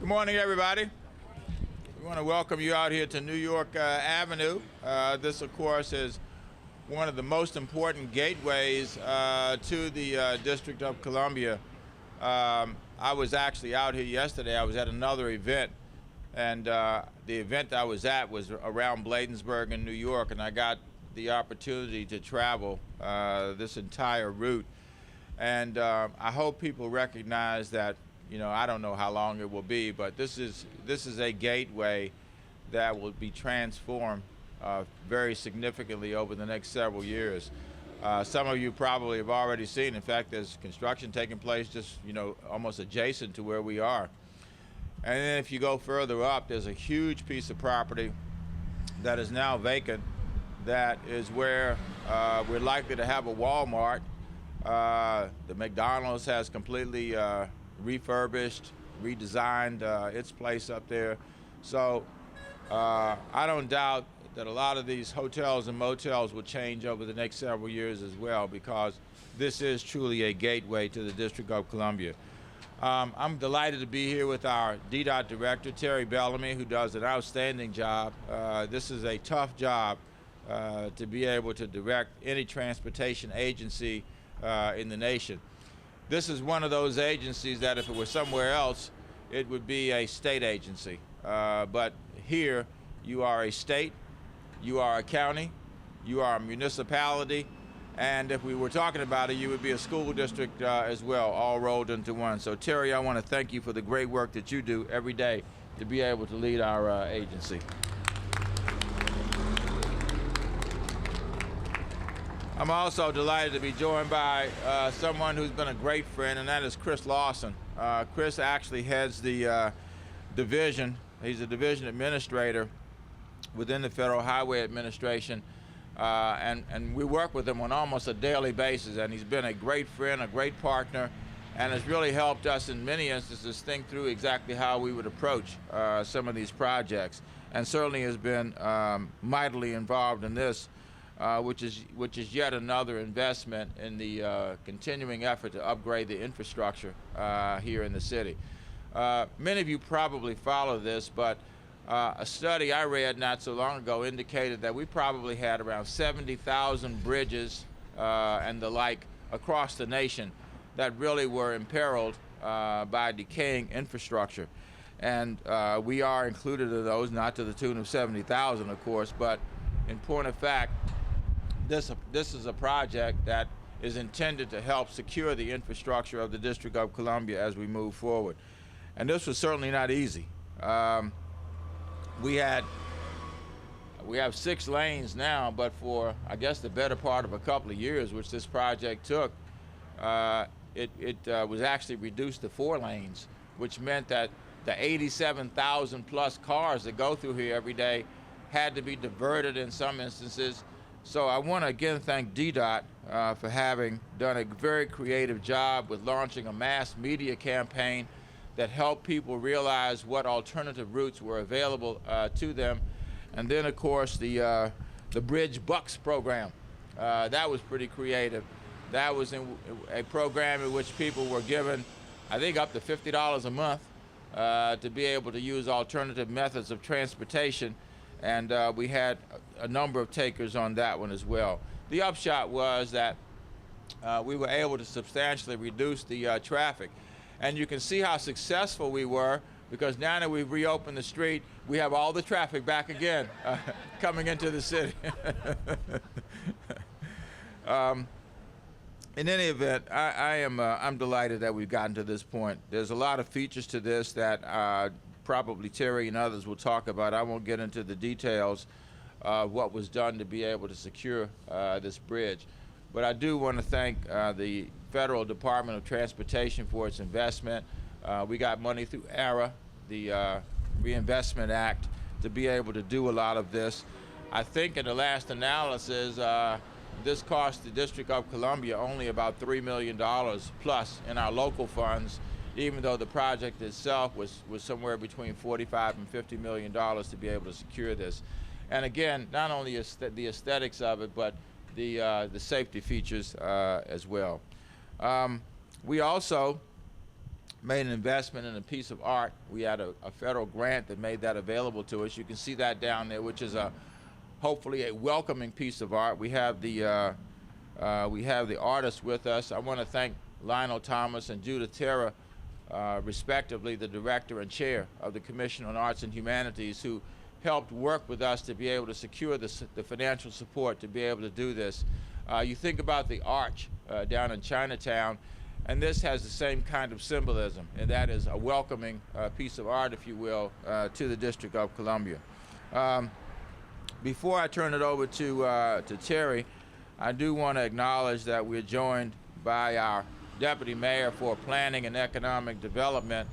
Good morning, everybody. We want to welcome you out here to New York Avenue. This, of course, is one of the most important gateways to the District of Columbia. I was actually out here yesterday. I was at another event, and the event I was at was around Bladensburg in New York, and I got the opportunity to travel this entire route. And I hope people recognize that, you know, I don't know how long it will be, but this is a gateway that will be transformed very significantly over the next several years. Some of you probably have already seen, in fact, there's construction taking place just, you know, almost adjacent to where we are. And then if you go further up, there's a huge piece of property that is now vacant that is where we're likely to have a Walmart. The McDonald's has completely refurbished, redesigned its place up there. So I don't doubt that a lot of these hotels and motels will change over the next several years as well, because this is truly a gateway to the District of Columbia. I'm delighted to be here with our DDOT director, Terry Bellamy, who does an outstanding job. This is a tough job to be able to direct any transportation agency in the nation. This is one of those agencies that if it were somewhere else, it would be a state agency. But here, you are a state, you are a county, you are a municipality, and if we were talking about it, you would be a school district as well, all rolled into one. So Terry, I want to thank you for the great work that you do every day to be able to lead our agency. I'm also delighted to be joined by someone who's been a great friend, and that is Chris Lawson. Chris actually heads the division. He's a division administrator within the Federal Highway Administration, and we work with him on almost a daily basis, and he's been a great friend, a great partner, and has really helped us in many instances think through exactly how we would approach some of these projects, and certainly has been mightily involved in this, which is yet another investment in the continuing effort to upgrade the infrastructure here in the city. Many of you probably follow this, but a study I read not so long ago indicated that we probably had around 70,000 bridges and the like across the nation that really were imperiled by decaying infrastructure. And we are included in those, not to the tune of 70,000, of course, but in point of fact, this is a project that is intended to help secure the infrastructure of the District of Columbia as we move forward. And this was certainly not easy. We have 6 lanes now, but for, I guess, the better part of a couple of years, which this project took, it was actually reduced to 4 lanes, which meant that the 87,000 plus cars that go through here every day had to be diverted in some instances. So I want to again thank DDOT for having done a very creative job with launching a mass media campaign that helped people realize what alternative routes were available to them. And then, of course, the Bridge Bucks program. That was pretty creative. That was a program in which people were given, I think, up to $50 a month to be able to use alternative methods of transportation. And we had a number of takers on that one as well. The upshot was that we were able to substantially reduce the traffic. And you can see how successful we were, because now that we've reopened the street, we have all the traffic back again coming into the city. In any event, I'm delighted that we've gotten to this point. There's a lot of features to this that probably Terry and others will talk about. I won't get into the details of what was done to be able to secure this bridge. But I do want to thank the Federal Department of Transportation for its investment. We got money through ARA, the Reinvestment Act, to be able to do a lot of this. I think in the last analysis, this cost the District of Columbia only about $3 million plus in our local funds, even though the project itself was somewhere between $45 and $50 million to be able to secure this. And again, not only the aesthetics of it, but the safety features as well. We also made an investment in a piece of art. We had a federal grant that made that available to us. You can see that down there, which is hopefully a welcoming piece of art. We have the artists with us. I want to thank Lionel Thomas and Judith Terra, respectively, the director and chair of the Commission on Arts and Humanities, who helped work with us to be able to secure the financial support to be able to do this. You think about the arch down in Chinatown, and this has the same kind of symbolism, and that is a welcoming piece of art, if you will, to the District of Columbia. Before I turn it over to Terry, I do want to acknowledge that we're joined by our Deputy Mayor for Planning and Economic Development,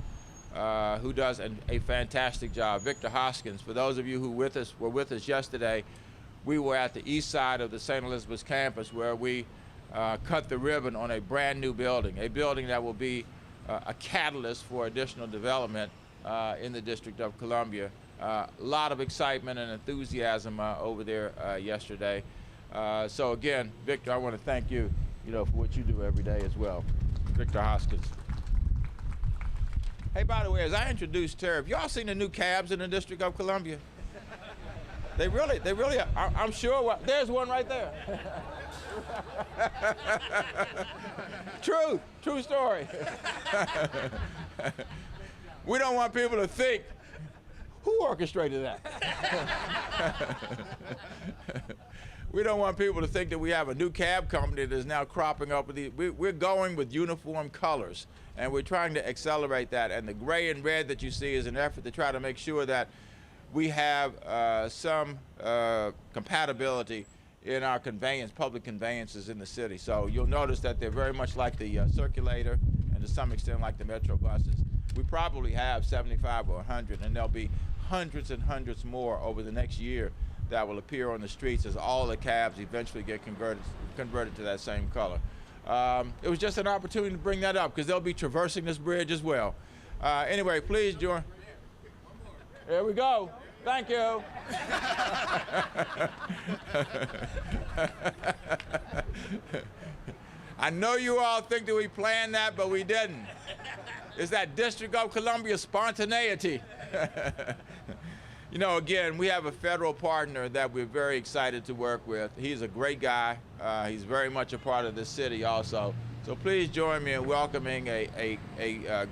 who does a fantastic job, Victor Hoskins. For those of you who were with us yesterday, we were at the east side of the St. Elizabeth's campus where we cut the ribbon on a brand new building, a building that will be a catalyst for additional development in the District of Columbia. A lot of excitement and enthusiasm over there yesterday. So again, Victor, I want to thank you, for what you do every day as well. Victor Hoskins. Hey, by the way, as I introduced Terry, have y'all seen the new cabs in the District of Columbia? They really, I'm sure, there's one right there. True story. We don't want people to think, who orchestrated that? We don't want people to think that we have a new cab company that is now cropping up with we're going with uniform colors, and we're trying to accelerate that. And the gray and red that you see is an effort to try to make sure that we have some compatibility in our public conveyances in the city. So you'll notice that they're very much like the circulator and to some extent like the metro buses. We probably have 75 or 100, and there'll be hundreds and hundreds more over the next year that will appear on the streets as all the cabs eventually get converted to that same color. It was just an opportunity to bring that up because they'll be traversing this bridge as well. Anyway, please join. Here we go. Thank you. I know you all think that we planned that, but we didn't. It's that District of Columbia spontaneity. Again, we have a federal partner that we're very excited to work with. He's a great guy. He's very much a part of this city also. So please join me in welcoming a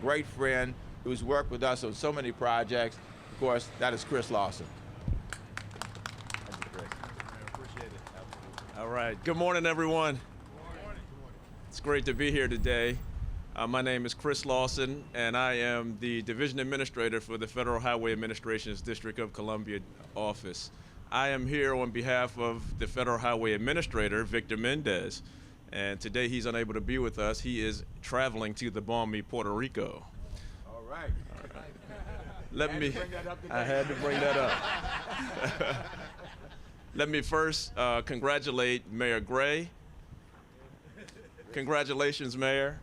great friend who's worked with us on so many projects. Of course, that is Chris Lawson. Thank you, Chris. I appreciate it. Absolutely. All right. Good morning, everyone. Good morning. It's great to be here today. My name is Chris Lawson, and I am the Division Administrator for the Federal Highway Administration's District of Columbia office. I am here on behalf of the Federal Highway Administrator, Victor Mendez, and today he's unable to be with us. He is traveling to the balmy Puerto Rico. All right. I had to bring that up. Let me first congratulate Mayor Gray. Congratulations, Mayor.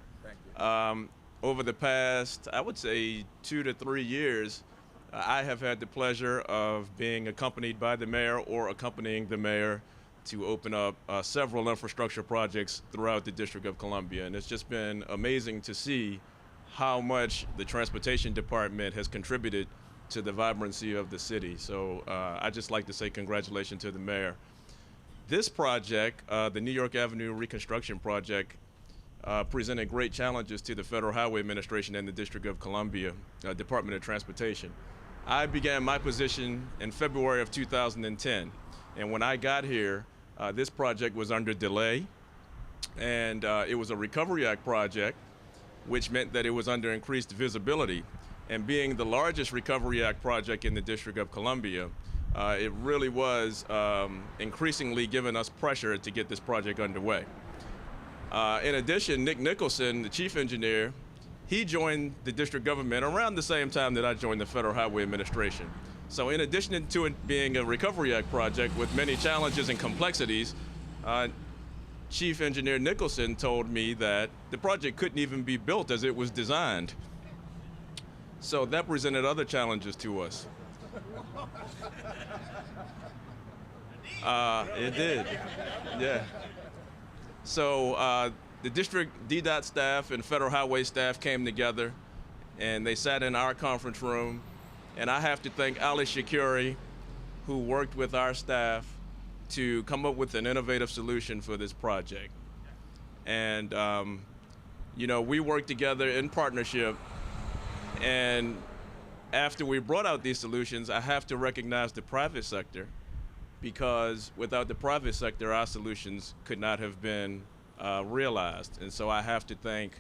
Over the past, I would say, 2 to 3 years, I have had the pleasure of being accompanied by the mayor or accompanying the mayor to open up several infrastructure projects throughout the District of Columbia. And it's just been amazing to see how much the Transportation Department has contributed to the vibrancy of the city. So I'd just like to say congratulations to the mayor. This project, the New York Avenue Reconstruction Project, presented great challenges to the Federal Highway Administration and the District of Columbia Department of Transportation. I began my position in February of 2010, and when I got here, this project was under delay, and it was a Recovery Act project, which meant that it was under increased visibility. And being the largest Recovery Act project in the District of Columbia, it really was increasingly giving us pressure to get this project underway. In addition, Nick Nicholson, the chief engineer, he joined the district government around the same time that I joined the Federal Highway Administration. So in addition to it being a Recovery Act project with many challenges and complexities, Chief Engineer Nicholson told me that the project couldn't even be built as it was designed. So that presented other challenges to us. It did, yeah. So the district DDOT staff and Federal Highway staff came together and they sat in our conference room. And I have to thank Ali Shakuri, who worked with our staff to come up with an innovative solution for this project. And you know, we worked together in partnership, and after we brought out these solutions, I have to recognize the private sector, because without the private sector, our solutions could not have been realized. And so I have to thank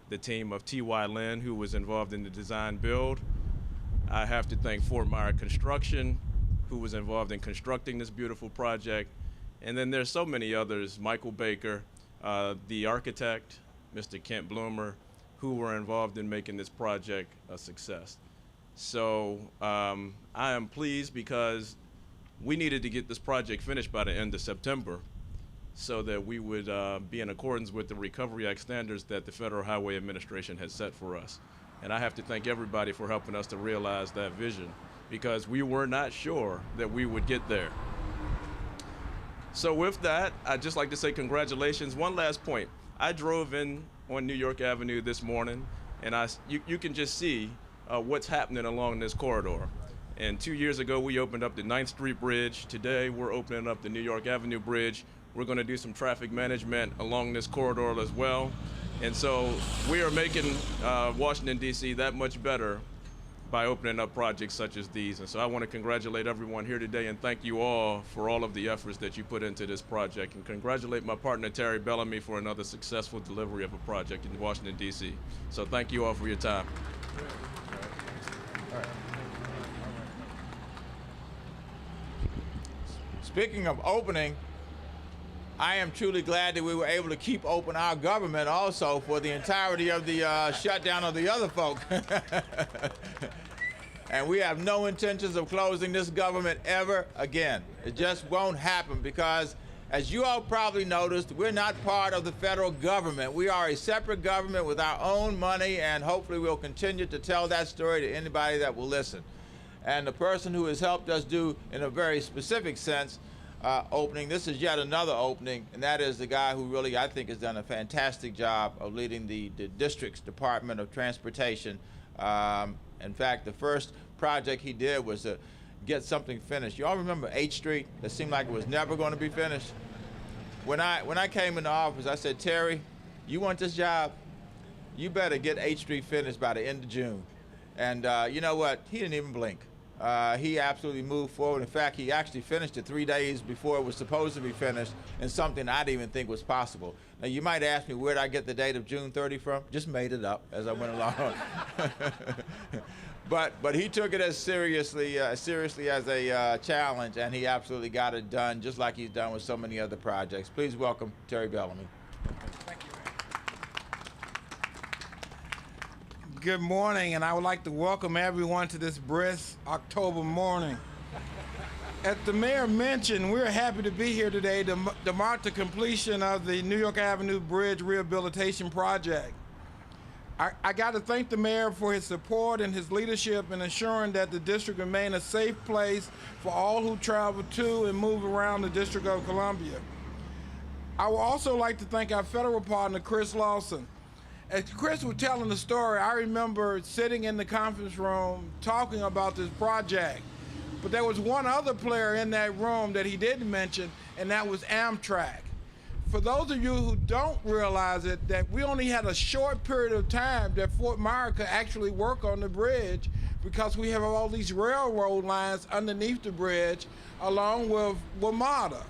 the team of T.Y. Lin, who was involved in the design build. I have to thank Fort Meyer Construction, who was involved in constructing this beautiful project. And then there's so many others, Michael Baker, the architect, Mr. Kent Bloomer, who were involved in making this project a success. So I am pleased because we needed to get this project finished by the end of September so that we would be in accordance with the Recovery Act standards that the Federal Highway Administration has set for us. And I have to thank everybody for helping us to realize that vision, because we were not sure that we would get there. So with that, I'd just like to say congratulations. One last point. I drove in on New York Avenue this morning, and you can just see what's happening along this corridor. And 2 years ago, we opened up the 9th Street Bridge. Today, we're opening up the New York Avenue Bridge. We're going to do some traffic management along this corridor as well. And so we are making Washington, D.C. that much better by opening up projects such as these. And so I want to congratulate everyone here today and thank you all for all of the efforts that you put into this project, and congratulate my partner Terry Bellamy for another successful delivery of a project in Washington, D.C. So thank you all for your time. Speaking of opening, I am truly glad that we were able to keep open our government also for the entirety of the shutdown of the other folk. And we have no intentions of closing this government ever again. It just won't happen because, as you all probably noticed, we're not part of the federal government. We are a separate government with our own money, and hopefully we'll continue to tell that story to anybody that will listen. And the person who has helped us do, in a very specific sense, opening, this is yet another opening, and that is the guy who really, I think, has done a fantastic job of leading the district's Department of Transportation. In fact, the first project he did was to get something finished. You all remember 8th Street? That seemed like it was never going to be finished. When I came into office, I said, Terry, you want this job? You better get 8th Street finished by the end of June. And you know what? He didn't even blink. He absolutely moved forward. In fact, he actually finished it 3 days before it was supposed to be finished, and something I didn't even think was possible. Now, you might ask me, where did I get the date of June 30 from? Just made it up as I went along. But he took it as seriously as a challenge, and he absolutely got it done, just like he's done with so many other projects. Please welcome Terry Bellamy. Thank you. Good morning, and I would like to welcome everyone to this brisk October morning. As the mayor mentioned, we're happy to be here today to mark the completion of the New York Avenue Bridge Rehabilitation Project. I got to thank the mayor for his support and his leadership in ensuring that the district remain a safe place for all who travel to and move around the District of Columbia. I would also like to thank our federal partner, Chris Lawson. As Chris was telling the story, I remember sitting in the conference room talking about this project. But there was one other player in that room that he didn't mention, and that was Amtrak. For those of you who don't realize it, that we only had a short period of time that Fort Meyer could actually work on the bridge because we have all these railroad lines underneath the bridge along with WMATA.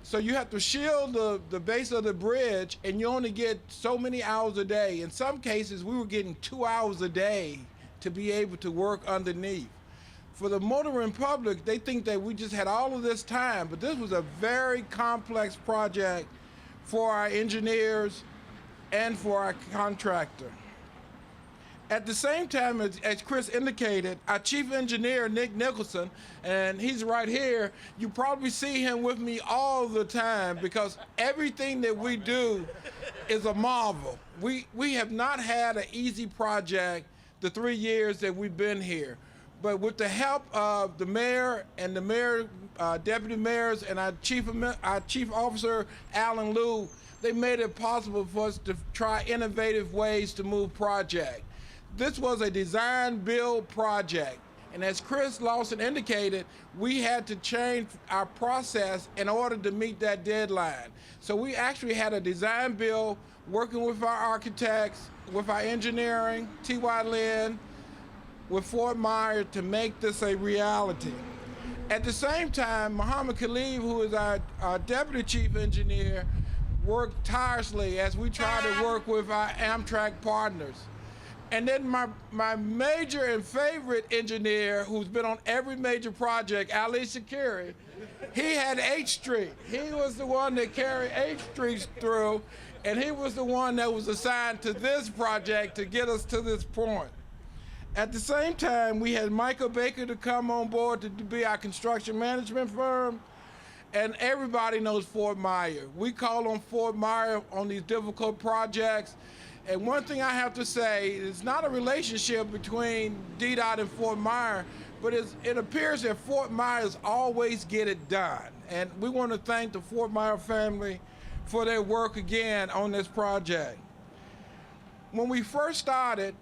So you have to shield the base of the bridge, and you only get so many hours a day. In some cases, we were getting 2 hours a day to be able to work underneath. For the motoring public, they think that we just had all of this time, but this was a very complex project for our engineers and for our contractor. At the same time, as Chris indicated, our chief engineer, Nick Nicholson, and he's right here, you probably see him with me all the time because everything that we do is a marvel. We have not had an easy project the 3 years that we've been here. But with the help of the mayor and the mayor, deputy mayors, and our chief officer, Alan Liu, they made it possible for us to try innovative ways to move projects. This was a design-build project. And as Chris Lawson indicated, we had to change our process in order to meet that deadline. So we actually had a design build working with our architects, with our engineering, T.Y. Lynn, with Fort Myers to make this a reality. At the same time, Muhammad Khalid, who is our deputy chief engineer, worked tirelessly as we tried to work with our Amtrak partners. And then my major and favorite engineer, who's been on every major project, Ali Shakiri, he had H Street. He was the one that carried H Street through, and he was the one that was assigned to this project to get us to this point. At the same time, we had Michael Baker to come on board to be our construction management firm, and everybody knows Fort Myers. We call on Fort Myers on these difficult projects. And one thing I have to say, it's not a relationship between DDOT and Fort Myers, but it appears that Fort Myers always get it done. And we want to thank the Fort Myers family for their work again on this project. When we first started,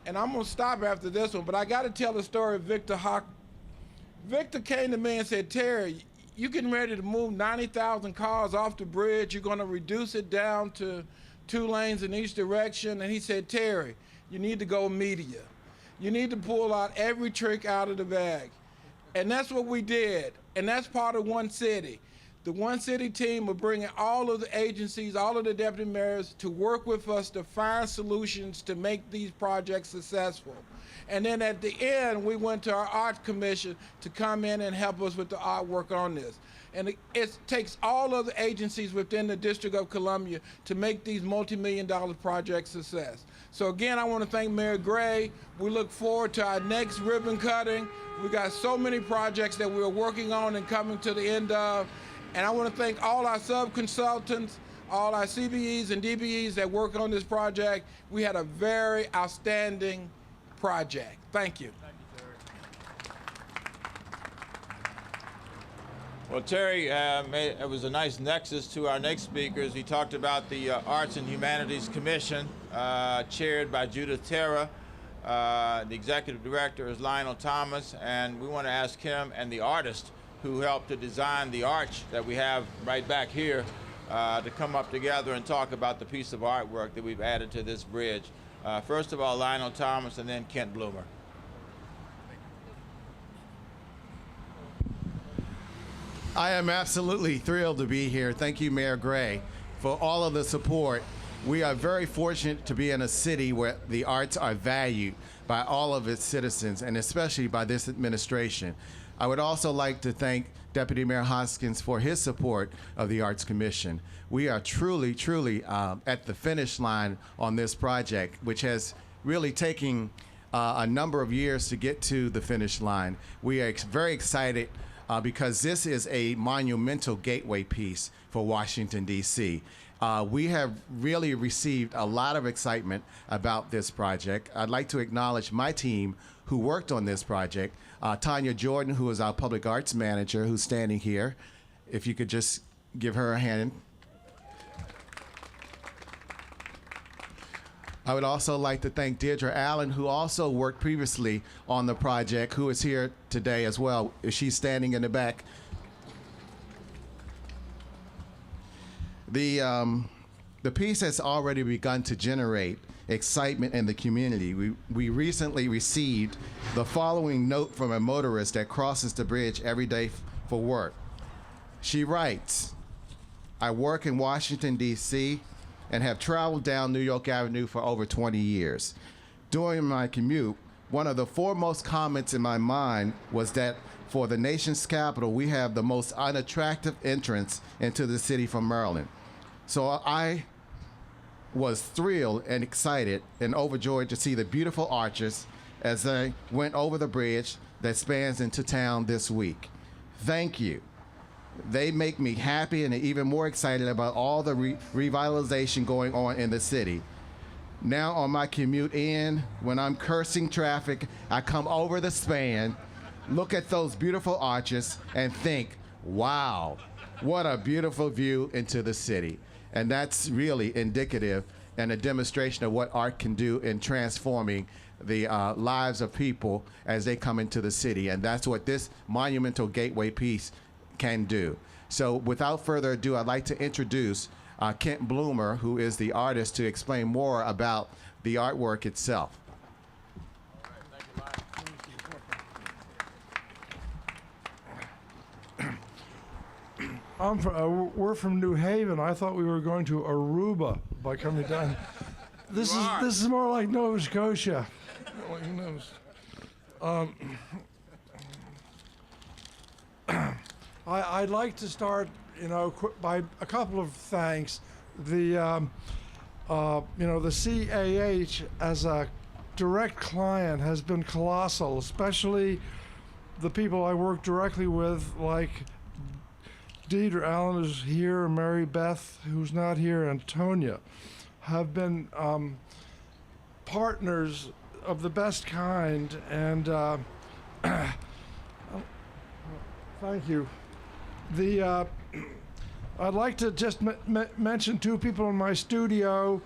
and I'm gonna stop after this one, but I gotta tell the story of Victor Hawk. Victor came to me and said, Terry, you're getting ready to move 90,000 cars off the bridge. You're gonna reduce it down to 2 lanes in each direction. And he said, Terry, you need to go media. You need to pull out every trick out of the bag. And that's what we did. And that's part of One City. The One City team will bring in all of the agencies, all of the deputy mayors to work with us to find solutions to make these projects successful. And then at the end, we went to our art commission to come in and help us with the artwork on this. And it takes all of the agencies within the District of Columbia to make these multi-million-dollar projects success. So again, I want to thank Mayor Gray. We look forward to our next ribbon cutting. We got so many projects that we're working on and coming to the end of. And I want to thank all our sub-consultants, all our CBEs and DBEs that work on this project. We had a very outstanding project. Thank you. Well, Terry, it was a nice nexus to our next speakers. He talked about the Arts and Humanities Commission, chaired by Judith Terra. The executive director is Lionel Thomas, and we want to ask him and the artist who helped to design the arch that we have right back here to come up together and talk about the piece of artwork that we've added to this bridge. First of all, Lionel Thomas, and then Kent Bloomer. I am absolutely thrilled to be here. Thank you, Mayor Gray, for all of the support. We are very fortunate to be in a city where the arts are valued by all of its citizens, and especially by this administration. I would also like to thank Deputy Mayor Hoskins for his support of the Arts Commission. We are truly, truly at the finish line on this project, which has really taken a number of years to get to the finish line. We are very excited because this is a monumental gateway piece for Washington, D.C. We have really received a lot of excitement about this project. I'd like to acknowledge my team who worked on this project. Tanya Jordan, who is our public arts manager, who's standing here. If you could just give her a hand. I would also like to thank Deirdre Allen, who also worked previously on the project, who is here today as well. She's standing in the back. The piece has already begun to generate excitement in the community. We recently received the following note from a motorist that crosses the bridge every day for work. She writes, I work in Washington, D.C., and have traveled down New York Avenue for over 20 years. During my commute, one of the foremost comments in my mind was that for the nation's capital, we have the most unattractive entrance into the city from Maryland. So I was thrilled and excited and overjoyed to see the beautiful arches as I went over the bridge that spans into town this week. Thank you. They make me happy and even more excited about all the revitalization going on in the city. Now on my commute in, when I'm cursing traffic, I come over the span, look at those beautiful arches, and think, wow, what a beautiful view into the city. And that's really indicative and a demonstration of what art can do in transforming the lives of people as they come into the city. And that's what this monumental gateway piece can do. So without further ado, I'd like to introduce Kent Bloomer, who is the artist, to explain more about the artwork itself. We're from New Haven. I thought we were going to Aruba by coming down. This is more like Nova Scotia. Who knows? I'd like to start, by a couple of thanks. The CAH as a direct client has been colossal, especially the people I work directly with, like Deidre Allen is here, Mary Beth, who's not here, and Tonya, have been partners of the best kind, and thank you. I'd like to just mention two people in my studio,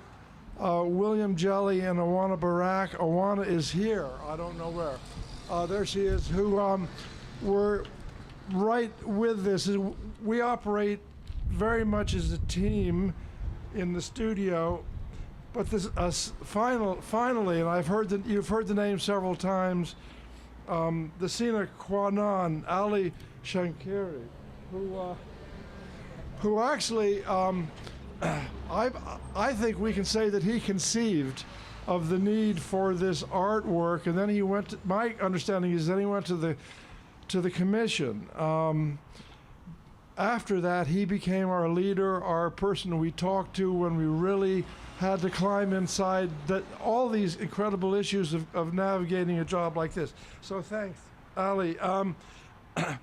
William Jelly and Awana Barak. Awana is here, I don't know where. There she is, who were right with this. We operate very much as a team in the studio, but this finally, and you've heard the name several times, the Sina Kwanan, Ali Shankiri, who actually, I think we can say that he conceived of the need for this artwork, and then he went to, my understanding is then he went to the commission. After that, he became our leader, our person we talked to when we really had to climb inside all these incredible issues of navigating a job like this. So thanks, Ali. I'm going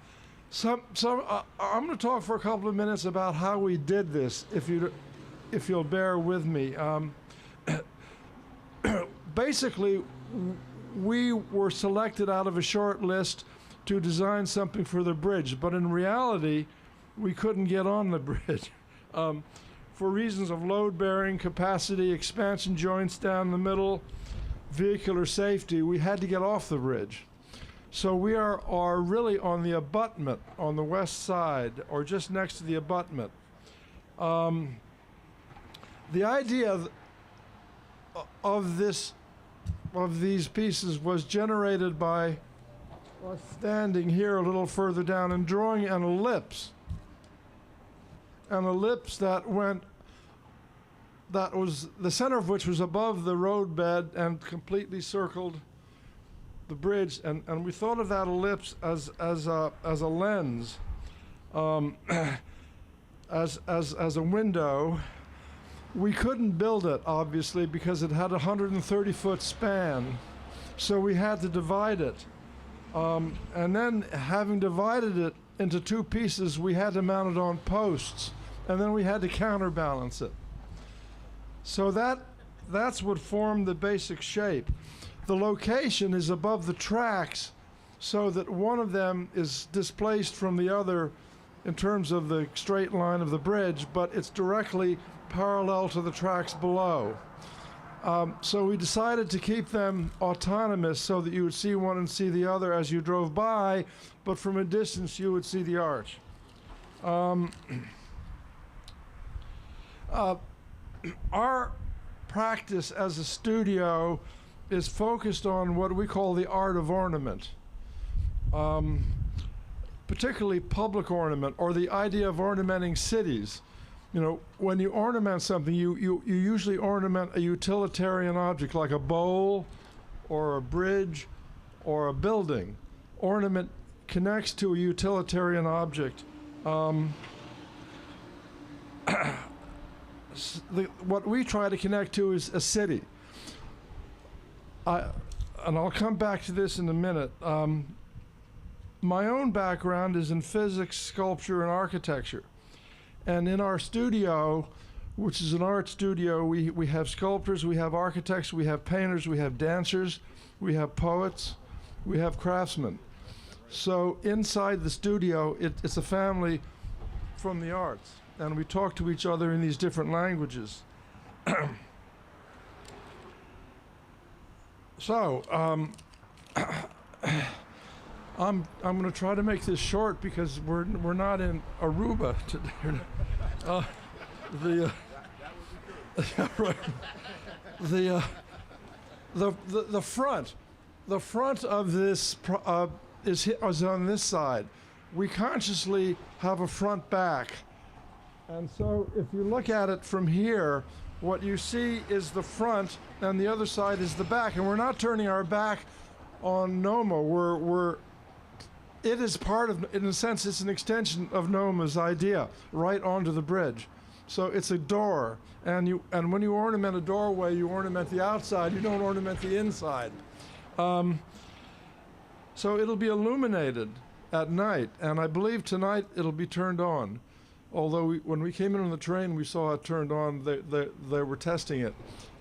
to talk for a couple of minutes about how we did this, if you'll bear with me. Basically, we were selected out of a short list to design something for the bridge, but in reality, we couldn't get on the bridge for reasons of load bearing, capacity, expansion joints down the middle, vehicular safety. We had to get off the bridge. So we are really on the abutment on the west side, or just next to the abutment. The idea of these pieces was generated by us standing here a little further down and drawing an ellipse that was the center of which was above the roadbed and completely circled the bridge, and we thought of that ellipse as a lens, as a window. We couldn't build it, obviously, because it had a 130-foot span, so we had to divide it. And then, having divided it into two pieces, we had to mount it on posts, and then we had to counterbalance it. So that's what formed the basic shape. The location is above the tracks, so that one of them is displaced from the other in terms of the straight line of the bridge, but it's directly parallel to the tracks below. So we decided to keep them autonomous so that you would see one and see the other as you drove by, but from a distance you would see the arch. Our practice as a studio is focused on what we call the art of ornament, particularly public ornament, or the idea of ornamenting cities. When you ornament something, you usually ornament a utilitarian object like a bowl or a bridge or a building. Ornament connects to a utilitarian object. What we try to connect to is a city. And I'll come back to this in a minute. My own background is in physics, sculpture, and architecture. And in our studio, which is an art studio, we have sculptors, we have architects, we have painters, we have dancers, we have poets, we have craftsmen. So inside the studio, it's a family from the arts, and we talk to each other in these different languages. So, I'm going to try to make this short because we're not in Aruba today. The front of this is on this side. We consciously have a front back, and so if you look at it from here, what you see is the front, and the other side is the back. And we're not turning our back on NOMA. It is part of, in a sense, it's an extension of NOMA's idea, right onto the bridge. So it's a door, and when you ornament a doorway, you ornament the outside. You don't ornament the inside. So it'll be illuminated at night, and I believe tonight it'll be turned on. Although when we came in on the train, we saw it turned on. They were testing it.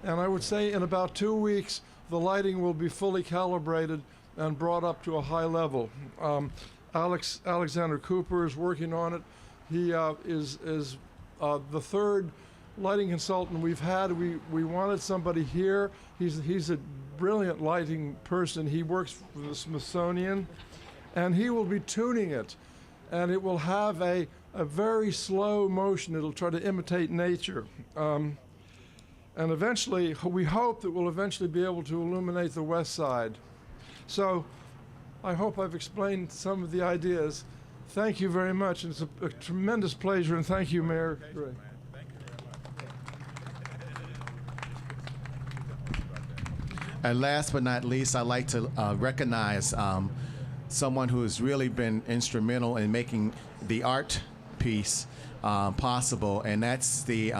And I would say in about 2 weeks, the lighting will be fully calibrated and brought up to a high level. Alexander Cooper is working on it. He is the third lighting consultant we've had. We wanted somebody here. He's a brilliant lighting person. He works for the Smithsonian, and he will be tuning it. And it will have a very slow motion. It'll try to imitate nature. And eventually, we hope that we'll eventually be able to illuminate the west side. So I hope I've explained some of the ideas. Thank you very much. It's a tremendous pleasure, and thank you, Mayor Gray. And last but not least, I'd like to recognize someone who has really been instrumental in making the art piece possible, and that's the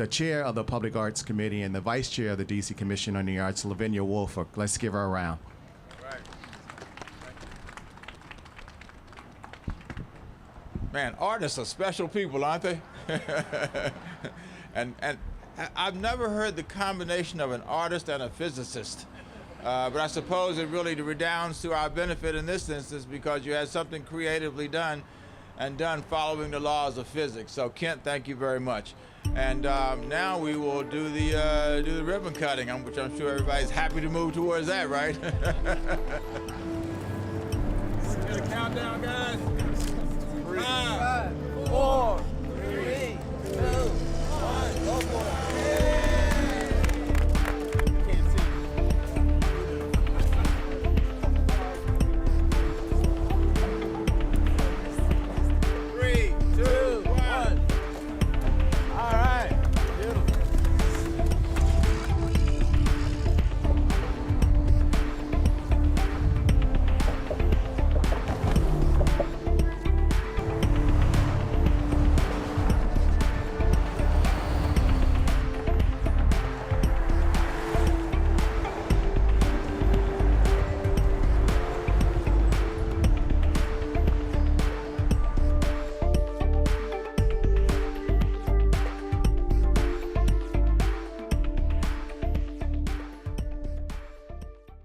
chair of the Public Arts Committee and the vice chair of the D.C. Commission on the Arts, Lavinia Woolfolk. Let's give her a round. All right. Man, artists are special people, aren't they? and I've never heard the combination of an artist and a physicist. But I suppose it really redounds to our benefit in this instance because you had something creatively done and done following the laws of physics. So Kent, thank you very much. And now we will do the ribbon cutting, which I'm sure everybody's happy to move towards that, right? Get a countdown, guys. 3, 5, 4.